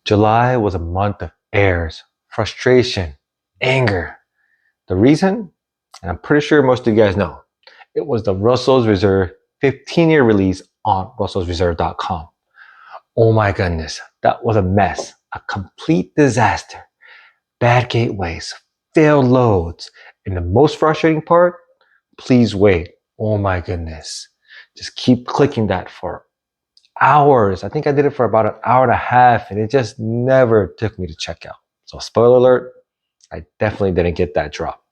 July was a month of airs, frustration, anger. The reason? And I'm pretty sure most of you guys know. It was the Russell's Reserve 15-year release on russellsreserve.com. Oh my goodness, that was a mess, a complete disaster. Bad gateways, failed loads, and the most frustrating part, please wait. Oh my goodness. Just keep clicking that for hours. I think I did it for about an hour and a half and it just never took me to checkout. So spoiler alert, I definitely didn't get that drop.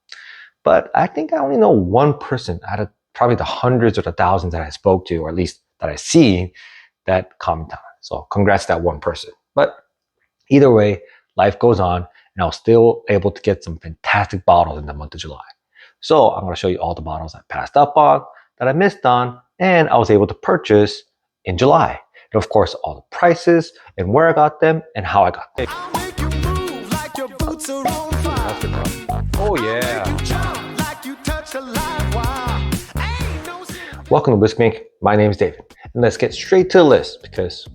But I think I only know one person out of probably the hundreds or the thousands that I spoke to, or at least that I see, that comment on it. So congrats to that one person. But either way, life goes on and I was still able to get some fantastic bottles in the month of July. So I'm going to show you all the bottles I passed up on, that I missed on, and I was able to purchase in July. And of course, all the prices and where I got them and how I got them. Oh yeah. Welcome to Whisk Mink. My name is David. And let's get straight to the list because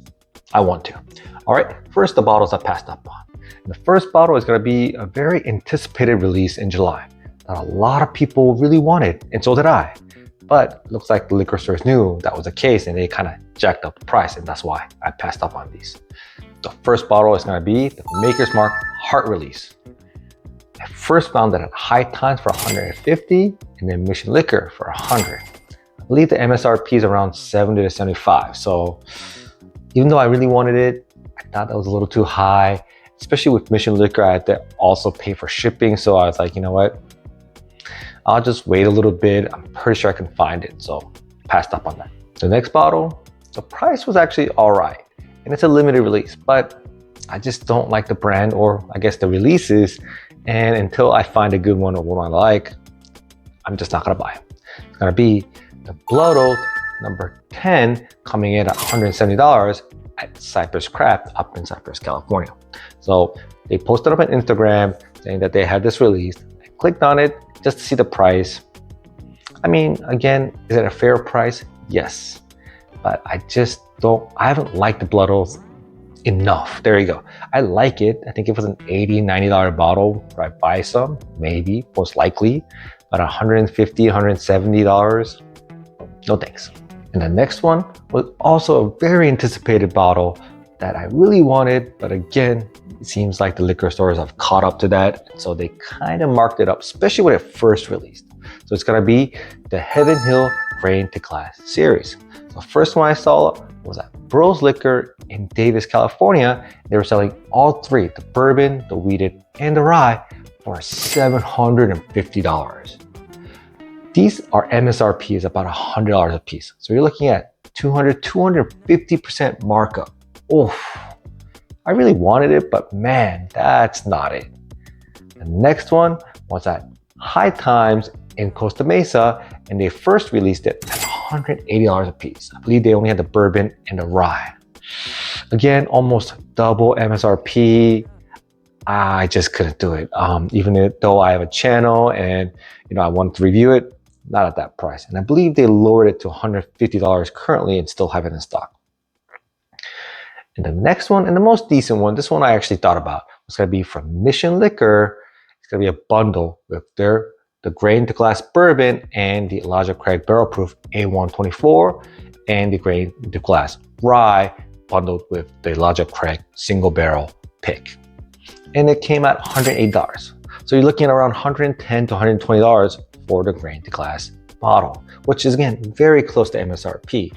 I want to. All right, first the bottles I passed up on. And the first bottle is going to be a very anticipated release in July that a lot of people really wanted, and so did I. But it looks like the liquor stores knew that was the case and they kind of jacked up the price, and that's why I passed up on these. The first bottle is going to be the Maker's Mark Heart Release. I first found it at High Times for $150 and then Mission Liquor for $100. I believe the MSRP is around $70 to $75. So even though I really wanted it, I thought that was a little too high, especially with Mission Liquor. I had to also pay for shipping. So I was like, you know what? I'll just wait a little bit. I'm pretty sure I can find it. So passed up on that. The next bottle, the price was actually all right. And it's a limited release, but I just don't like the brand, or I guess the releases. And until I find a good one or one I like, I'm just not gonna buy it. It's gonna be the Blood Oath number 10 coming in at $170 at Cypress Craft up in Cypress, California. So they posted up on Instagram saying that they had this released. I clicked on it just to see the price. I mean, again, is it a fair price? Yes, but I haven't liked the Blood Oath enough. There you go. I like it. I think if it was an $80, $90 bottle, would I buy some? Maybe, most likely. But $150, $170, no thanks. And the next one was also a very anticipated bottle that I really wanted, but again, it seems like the liquor stores have caught up to that. So they kind of marked it up, especially when it first released. So it's gonna be the Heaven Hill Grain to Glass series. The first one I saw was at Bros Liquor in Davis, California. They were selling all three, the bourbon, the wheated, and the rye, for $750. These are MSRP is about $100 a piece. So you're looking at 250% markup. Oof. I really wanted it, but man, that's not it. The next one was at High Times in Costa Mesa, and they first released it at $180 a piece. I believe they only had the bourbon and the rye. Again, almost double MSRP. I just couldn't do it. Even though I have a channel and I wanted to review it, not at that price. And I believe they lowered it to $150 currently and still have it in stock. And the next one, and the most decent one, this one I actually thought about, was going to be from Mission Liquor. It's going to be a bundle with the Grain to Glass Bourbon and the Elijah Craig Barrel Proof A124 and the Grain to Glass Rye bundled with the Elijah Craig Single Barrel Pick. And it came at $108. So you're looking at around $110 to $120 for the Grain to Glass bottle, which is again, very close to MSRP.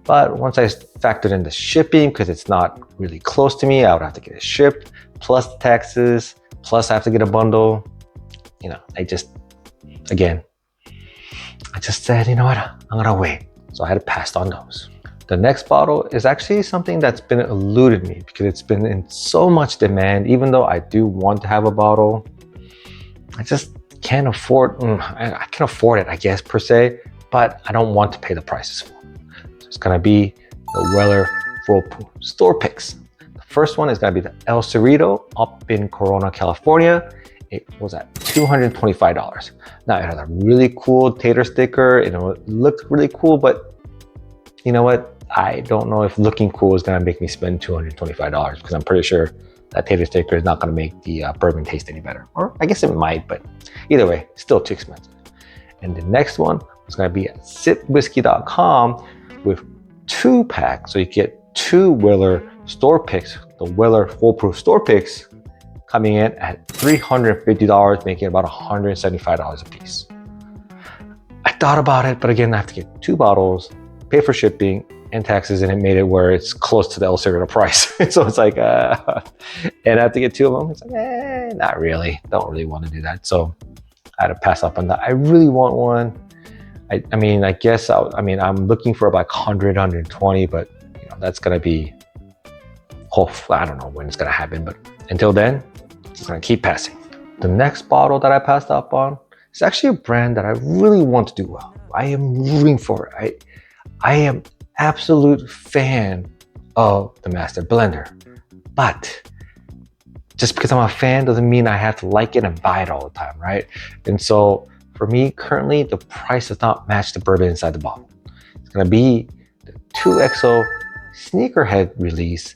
But once I factored in the shipping, because it's not really close to me, I would have to get it shipped, plus taxes, plus I have to get a bundle. I just said, you know what, I'm gonna wait. So I had to pass on those. The next bottle is actually something that's been eluded me because it's been in so much demand. Even though I do want to have a bottle, I just can't afford, I can afford it, I guess, per se, but I don't want to pay the prices for it. So it's gonna be the Weller Whirlpool Store Picks. The first one is gonna be the El Cerrito up in Corona, California. It was at $225. Now it had a really cool tater sticker, it looked really cool, but you know what? I don't know if looking cool is gonna make me spend $225 because I'm pretty sure that tater sticker is not gonna make the bourbon taste any better. Or I guess it might, but either way, still too expensive. And the next one was gonna be at sipwhiskey.com with 2-pack. So you get 2 Weller store picks, the Weller foolproof store picks, coming in at $350, making it about $175 a piece. I thought about it, but again, I have to get 2 bottles, pay for shipping and taxes, and it made it where it's close to the El Cigarro price. So it's like, and I have to get 2 of them. It's like, not really. Don't really want to do that. So I had to pass up on that. I really want one. I mean, I guess, I'm looking for about 100, 120, but you know, that's gonna be, I don't know when it's gonna happen, but until then, it's gonna keep passing. The next bottle that I passed up on is actually a brand that I really want to do well. I am rooting for it. I am absolute fan of the Master Blender, but just because I'm a fan doesn't mean I have to like it and buy it all the time, right? And so for me, currently, the price does not match the bourbon inside the bottle. It's gonna be the 2XO Sneakerhead release.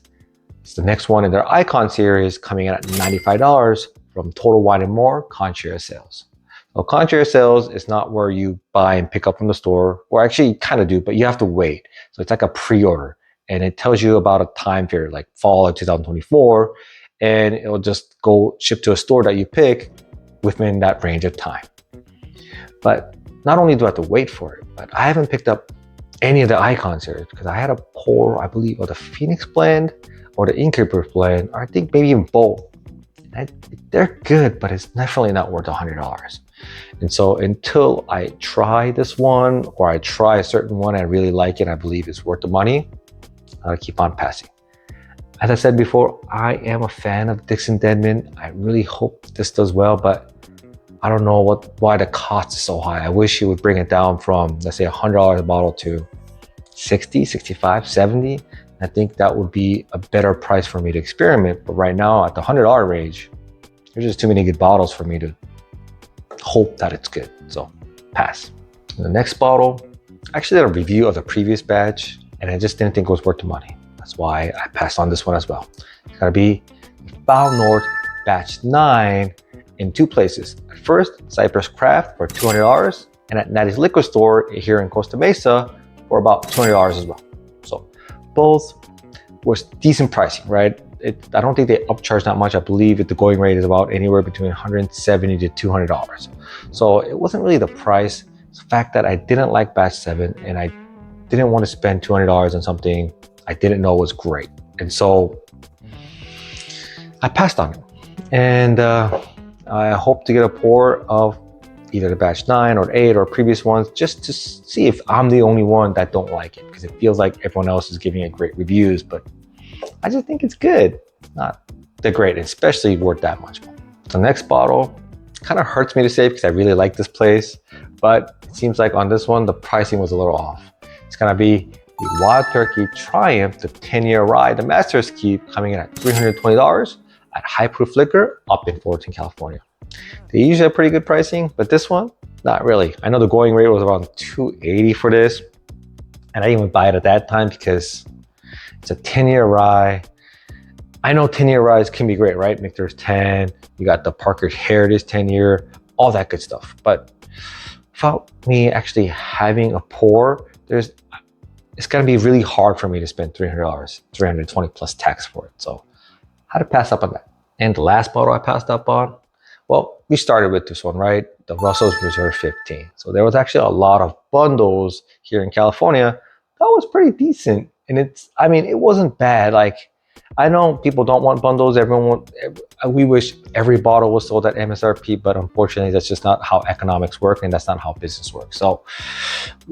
It's the next one in their Icon series, coming in at $95 from Total Wine & More Concierge Sales. So Concierge Sales is not where you buy and pick up from the store, or actually you kind of do, but you have to wait. So it's like a pre-order, and it tells you about a time period, like fall of 2024, and it'll just go ship to a store that you pick within that range of time. But not only do I have to wait for it, but I haven't picked up any of the Icon series because I had a pour, I believe, of the Phoenix blend or the Highproof blend, or I think maybe even both. They're good, but it's definitely not worth $100. And so until I try this one, or I try a certain one, I really like it, I believe it's worth the money, I'll keep on passing. As I said before, I am a fan of Dixon Deadman. I really hope this does well, but I don't know why the cost is so high. I wish you would bring it down from, let's say, $100 a bottle to 60, 65, 70. I think that would be a better price for me to experiment. But right now at the $100 range, there's just too many good bottles for me to hope that it's good. So pass. And the next bottle, I actually did a review of the previous batch and I just didn't think it was worth the money. That's why I passed on this one as well. It's gonna be Foul North Batch 9 in 2 places. At first, Cypress Craft for $200, and at Natty's Liquor Store here in Costa Mesa for about $200 as well. So both was decent pricing, right? I don't think they upcharge that much. I believe the going rate is about anywhere between $170 to $200. So it wasn't really the price. It's the fact that I didn't like Batch 7 and I didn't want to spend $200 on something I didn't know was great. And so I passed on it. And I hope to get a pour of either the Batch 9 or 8 or previous ones just to see if I'm the only one that don't like it, because it feels like everyone else is giving it great reviews, but I just think it's good. Not the great, especially worth that much. The next bottle kind of hurts me to say because I really like this place, but it seems like on this one, the pricing was a little off. It's gonna be the Wild Turkey Triumph, the 10-year rye, the Master's Keep, coming in at $320 at Highproof Liquor up in Fullerton, California. They usually have pretty good pricing, but this one, not really. I know the going rate was around $280 for this, and I didn't even buy it at that time because it's a 10-year rye. I know 10-year ryes can be great, right? Michter's 10, you got the Parker Heritage 10-year, all that good stuff. But without me actually having a pour, it's gonna be really hard for me to spend $300, $320 plus tax for it. So I had to pass up on that. And the last bottle I passed up on, well, we started with this one, right? The Russell's Reserve 15. So there was actually a lot of bundles here in California. That was pretty decent. And it wasn't bad. Like, I know people don't want bundles. We wish every bottle was sold at MSRP, but unfortunately, that's just not how economics work, and that's not how business works. So,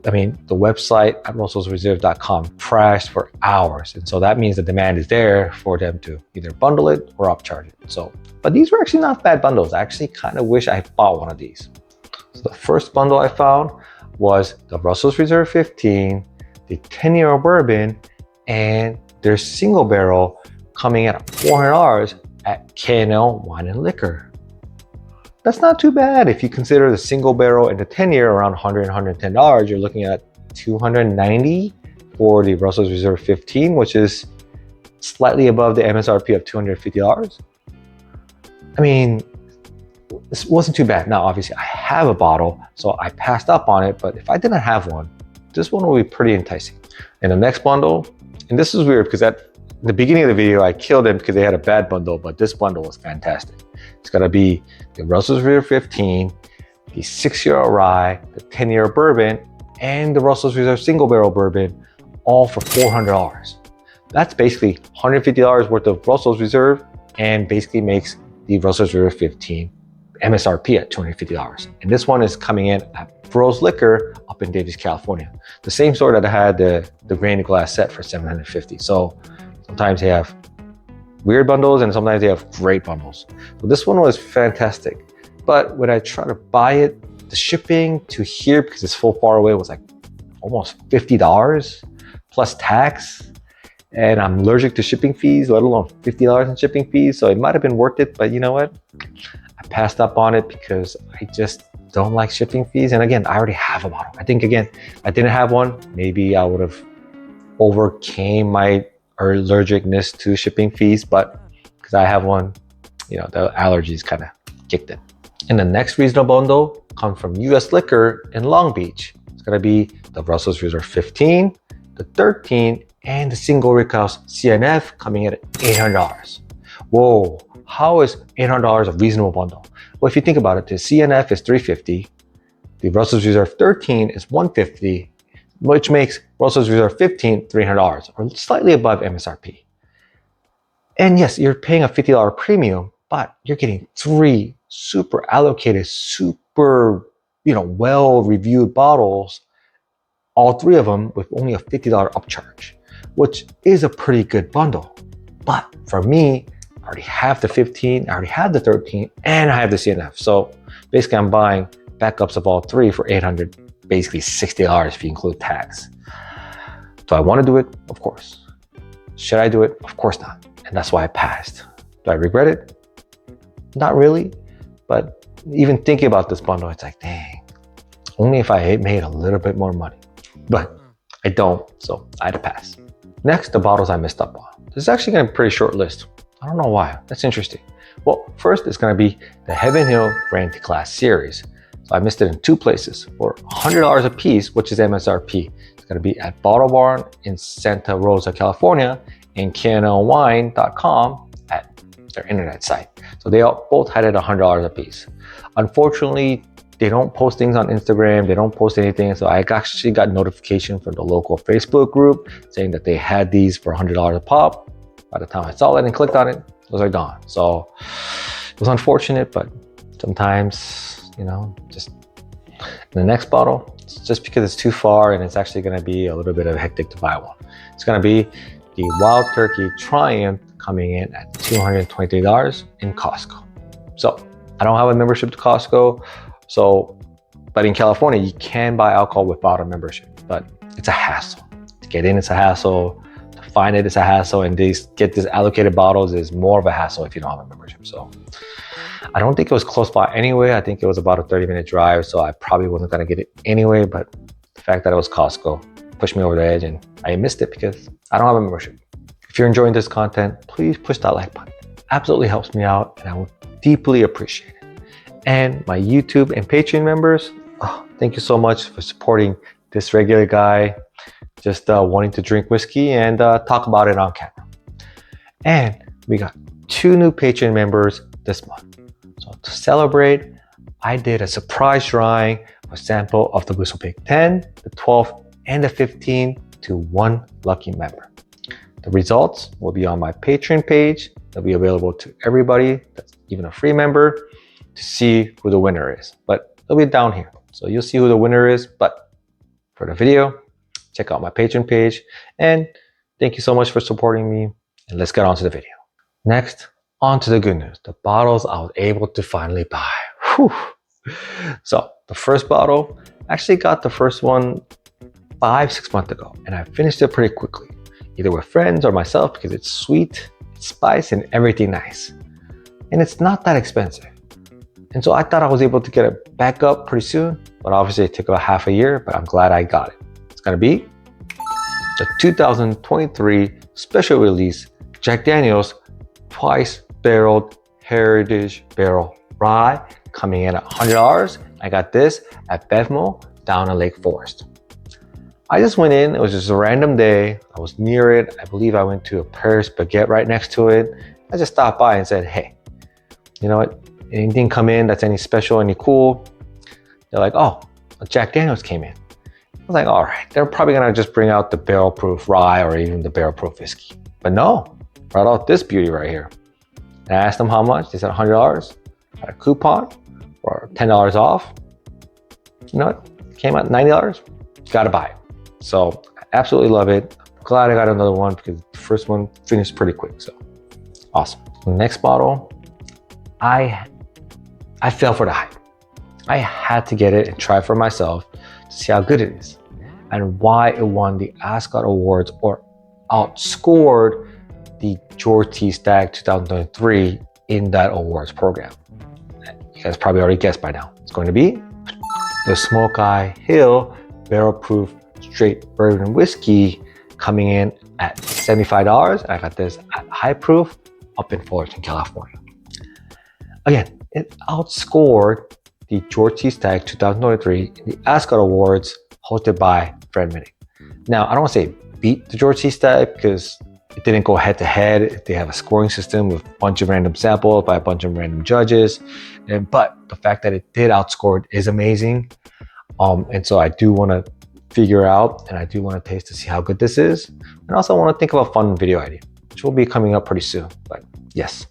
the website at russellsreserve.com crashed for hours, and so that means the demand is there for them to either bundle it or upcharge it. So, but these were actually not bad bundles. I actually kind of wish I bought one of these. So the first bundle I found was the Russell's Reserve 15, the 10-year bourbon, and their single barrel coming at $400 at K&L Wine and Liquor. That's not too bad. If you consider the single barrel and the 10-year around $100, $110, you're looking at $290 for the Russell's Reserve 15, which is slightly above the MSRP of $250. I mean, this wasn't too bad. Now, obviously, I have a bottle, so I passed up on it, but if I didn't have one, this one would be pretty enticing. And the next bundle, and this is weird because at the beginning of the video, I killed them because they had a bad bundle, but this bundle was fantastic. It's gonna be the Russell's Reserve 15, the 6-year rye, the 10-year bourbon, and the Russell's Reserve single barrel bourbon, all for $400. That's basically $150 worth of Russell's Reserve and basically makes the Russell's Reserve 15 MSRP at $250. And this one is coming in at Bros Liquor up in Davis, California. The same store that I had the grain glass set for $750. So sometimes they have weird bundles and sometimes they have great bundles. So this one was fantastic. But when I try to buy it, the shipping to here, because it's so far away, was like almost $50 plus tax. And I'm allergic to shipping fees, let alone $50 in shipping fees. So it might have been worth it, but you know what? I passed up on it because I just don't like shipping fees. And again, I already have a bottle. I think again, if I didn't have one, maybe I would have overcame my allergicness to shipping fees, but because I have one, you know, the allergies kind of kicked in. And the next reasonable bundle comes from US Liquor in Long Beach. It's gonna be the Russell's Reserve 15, the 13, and the single rick house CNF coming in at $800. Whoa, how is $800 a reasonable bundle? Well, if you think about it, the CNF is $350, the Russell's Reserve 13 is $150, which makes Russell's Reserve 15 $300, or slightly above MSRP. And yes, you're paying a $50 premium, but you're getting 3 super allocated, super, well-reviewed bottles, all 3 of them with only a $50 upcharge, which is a pretty good bundle. But for me, I already have the 15, I already have the 13, and I have the CNF. So basically I'm buying backups of all 3 for $800, basically $60 if you include tax. Do I want to do it? Of course. Should I do it? Of course not. And that's why I passed. Do I regret it? Not really. But even thinking about this bundle, it's like, dang, only if I made a little bit more money. But I don't, so I had to pass. Next, the bottles I missed up on. This is actually going to be a pretty short list. I don't know why. That's interesting. Well, first it's going to be the Heaven Hill Grand Class Series. So I missed it in 2 places for $100 a piece, which is MSRP. It's going to be at Bottle Barn in Santa Rosa, California, and KNLWine.com at their internet site. So they both had it $100 a piece. Unfortunately, they don't post things on Instagram. They don't post anything. So I actually got notification from the local Facebook group saying that they had these for $100 a pop. By the time I saw it and clicked on it, those are gone. So it was unfortunate, but sometimes, just in the next bottle, just because it's too far and it's actually going to be a little bit of hectic to buy one. It's going to be the Wild Turkey Triumph coming in at $223 in Costco. So I don't have a membership to Costco. But in California, you can buy alcohol without a membership, but it's a hassle. To get in, it's a hassle. To find it, it's a hassle. And get these allocated bottles is more of a hassle if you don't have a membership. So I don't think it was close by anyway. I think it was about a 30-minute drive. So I probably wasn't going to get it anyway. But the fact that it was Costco pushed me over the edge and I missed it because I don't have a membership. If you're enjoying this content, please push that like button. Absolutely helps me out and I would deeply appreciate it. And my YouTube and Patreon members, thank you so much for supporting this regular guy just wanting to drink whiskey and talk about it on camera. And we got 2 new Patreon members this month. So to celebrate, I did a surprise drawing of a sample of the Whistle Pig 10, the 12, and the 15 to 1 lucky member. The results will be on my Patreon page. They'll be available to everybody that's even a free member to see who the winner is, but it'll be down here. So you'll see who the winner is, but for the video, check out my Patreon page. And thank you so much for supporting me. And let's get on to the video. Next, on to the good news. The bottles I was able to finally buy. Whew. So the first bottle, I actually got the first one 5-6 months ago, and I finished it pretty quickly, either with friends or myself because it's sweet, it's spice, and everything nice. And it's not that expensive. And so I thought I was able to get it back up pretty soon, but obviously it took about half a year, but I'm glad I got it. It's gonna be the 2023 special release Jack Daniel's Twice Barreled Heritage Barrel Rye coming in at $100. I got this at Bevmo down in Lake Forest. I just went in, it was just a random day. I was near it. I believe I went to a Paris Baguette right next to it. I just stopped by and said, hey, you know what? Anything come in that's any special, any cool? They're like, oh, Jack Daniel's came in. I was like, all right, they're probably gonna just bring out the barrel proof rye or even the barrel proof whiskey. But no, brought out this beauty right here. And I asked them how much. They said $100. Got a coupon or $10 off. You know what? Came out $90. Gotta buy it. So I absolutely love it. I'm glad I got another one because the first one finished pretty quick. So awesome. The next bottle, I fell for the hype. I had to get it and try for myself to see how good it is and why it won the Ascot Awards or outscored the George T. Stagg 2023 in that awards program. You guys probably already guessed by now. It's going to be the Smoky Hill Barrel Proof Straight Bourbon Whiskey coming in at $75. I got this at Highproof up in Fullerton, California. Again, it outscored the George T. Stagg 2023 in the Ascot Awards hosted by Fred Minnick. Now, I don't want to say beat the George T. Stagg because it didn't go head to head. They have a scoring system with a bunch of random samples by a bunch of random judges. But the fact that it did outscore it is amazing. And so I do want to figure out and I do want to taste to see how good this is. And also I want to think of a fun video idea, which will be coming up pretty soon. But yes,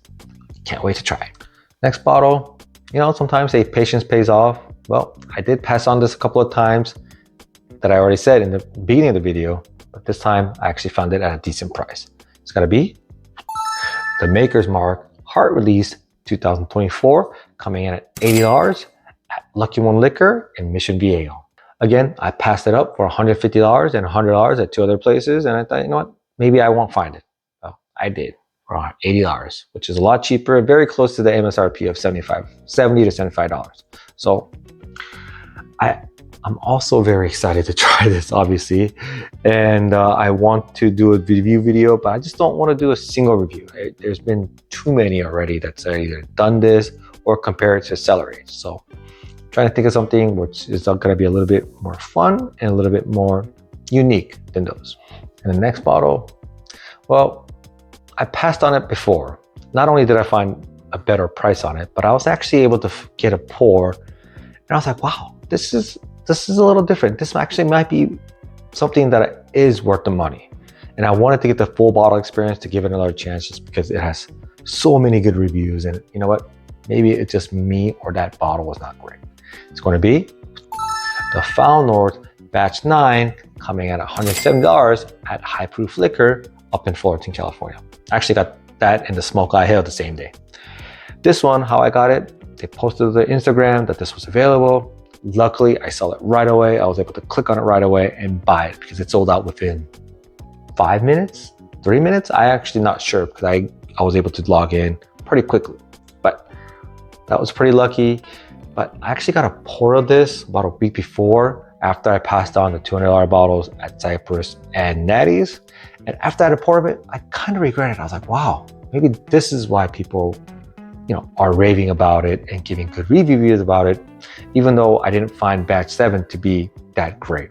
can't wait to try it. Next bottle, you know, sometimes say patience pays off. Well, I did pass on this a couple of times that I already said in the beginning of the video, but this time I actually found it at a decent price. It's gotta be the Maker's Mark Heart Release 2024 coming in at $80 at Lucky One Liquor in Mission Viejo. Again, I passed it up for $150 and $100 at two other places, and I thought, you know what, maybe I won't find it. Well, I did for $80, which is a lot cheaper, very close to the MSRP of $70 to $75. So I'm also very excited to try this, obviously, and I want to do a review video, but I just don't want to do a single review. There's been too many already that's either done this or compared to Cellar Age. So trying to think of something which is going to be a little bit more fun and a little bit more unique than those. And the next bottle, well, I passed on it before. Not only did I find a better price on it, but I was actually able to get a pour, and I was like, wow, this is a little different. This actually might be something that is worth the money. And I wanted to get the full bottle experience to give it another chance just because it has so many good reviews. And you know what? Maybe it's just me or that bottle was not great. It's going to be the Foul North Batch 9 coming at $170 at Highproof Liquor up in Fullerton, California. I actually got that in the Smoky Hill the same day. This one, how I got it, they posted to their Instagram that this was available. Luckily, I saw it right away. I was able to click on it right away and buy it because it sold out within 5 minutes, 3 minutes. I actually not sure because I was able to log in pretty quickly, but that was pretty lucky. But I actually got a pour of this about a week before after I passed on the $200 bottles at Cypress and Natty's. And after I had a pour of it, I kind of regretted it. I was like, wow, maybe this is why people, you know, are raving about it and giving good reviews about it, even though I didn't find Batch 7 to be that great.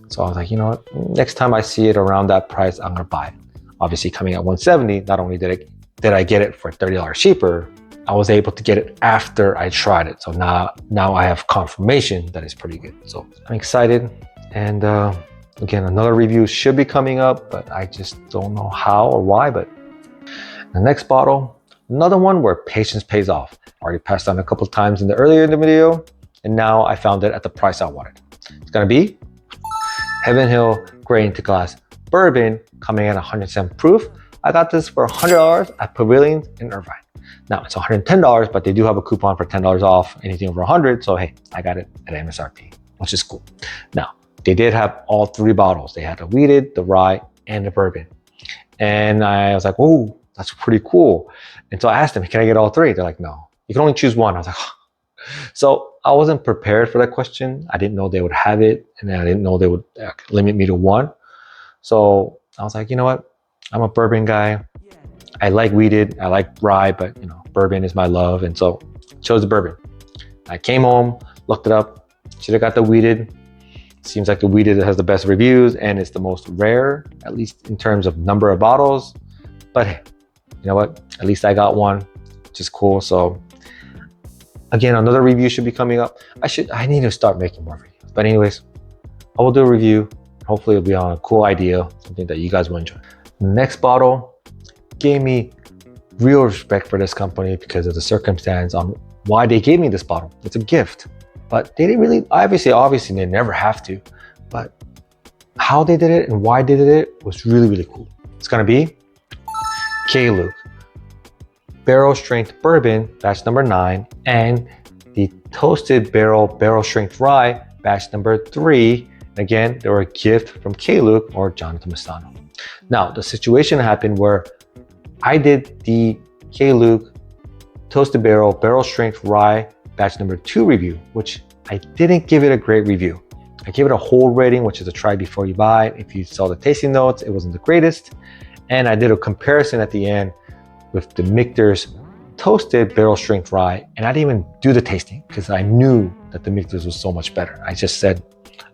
So I was like, you know what, next time I see it around that price, I'm gonna buy it. Obviously coming at $170, not only did I get it for $30 cheaper, I was able to get it after I tried it. So now I have confirmation that it's pretty good. So I'm excited. And again, another review should be coming up, but I just don't know how or why. But the next bottle, another one where patience pays off. I already passed on a couple of times earlier in the video, and now I found it at the price I wanted. It's gonna be Heaven Hill Grain to Glass Bourbon coming in 100% proof. I got this for $100 at Pavilion in Irvine. Now it's $110, but they do have a coupon for $10 off anything over $100. So hey, I got it at MSRP, which is cool. Now they did have all three bottles. They had the wheated, the rye, and the bourbon. And I was like, oh, that's pretty cool. And so I asked them, can I get all three? They're like, no, you can only choose one. I was like, oh. So I wasn't prepared for that question. I didn't know they would have it, and I didn't know they would limit me to one. So I was like, you know what? I'm a bourbon guy. I like wheated, I like rye, but you know, bourbon is my love. And so chose the bourbon. I came home, looked it up, should have got the wheated. Seems like the wheated has the best reviews and it's the most rare, at least in terms of number of bottles. But hey, you know what? At least I got one, which is cool. So again, another review should be coming up. I need to start making more videos. But anyways, I will do a review. Hopefully it'll be on a cool idea, something that you guys will enjoy. Next bottle gave me real respect for this company because of the circumstance on why they gave me this bottle. It's a gift, but they didn't really, obviously they never have to, but how they did it and why they did it was really, really cool. It's gonna be K-Luke barrel strength bourbon, batch number 9, and the toasted barrel strength rye, batch number 3. Again, they were a gift from K-Luke or Jonathan Mastano. Now, the situation happened where I did the K-Luke toasted barrel strength rye batch number 2 review, which I didn't give it a great review. I gave it a whole rating, which is a try before you buy. If you saw the tasting notes, it wasn't the greatest. And I did a comparison at the end with the Michter's toasted barrel strength rye, and I didn't even do the tasting because I knew that the Michter's was so much better. I just said,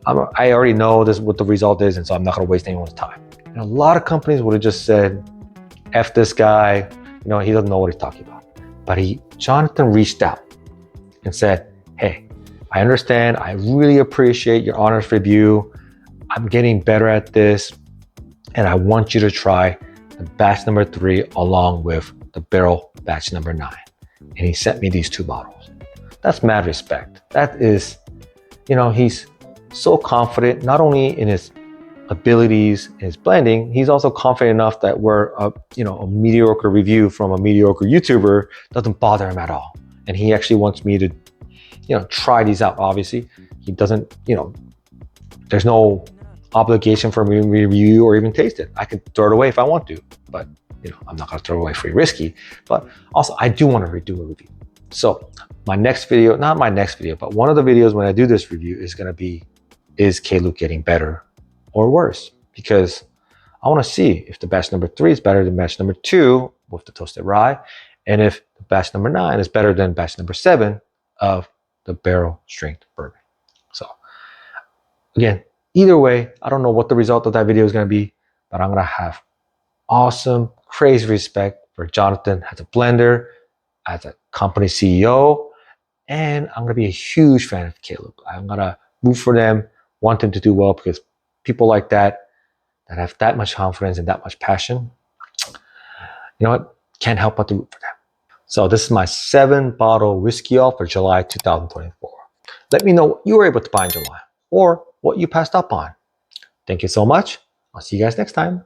I already know this what the result is, and so I'm not going to waste anyone's time. And a lot of companies would have just said, F this guy, you know, he doesn't know what he's talking about. But Jonathan reached out and said, hey, I understand. I really appreciate your honest review. I'm getting better at this, and I want you to try the batch number 3 along with the barrel batch number 9. And he sent me these 2 bottles. That's mad respect. That is, you know, he's so confident, not only in his abilities, his blending, he's also confident enough that where a mediocre review from a mediocre YouTuber doesn't bother him at all. And he actually wants me to, try these out. Obviously, he doesn't, there's no obligation for me to review or even taste it. I could throw it away if I want to, but I'm not gonna throw it away free risky. But also I do want to redo a review. So my next video, not my next video, but one of the videos when I do this review is gonna be, is K-Luke getting better or worse? Because I want to see if the batch number 3 is better than batch number 2 with the toasted rye, and if the batch number 9 is better than batch number 7 of the barrel strength bourbon. So again, either way, I don't know what the result of that video is going to be, but I'm going to have awesome, crazy respect for Jonathan as a blender, as a company CEO, and I'm going to be a huge fan of K-Luke. I'm going to root for them, want them to do well, because people like that have that much confidence and that much passion, you know what, can't help but to root for them. So this is my 7-bottle whiskey haul for July 2024. Let me know what you were able to buy in July or what you passed up on. Thank you so much. I'll see you guys next time.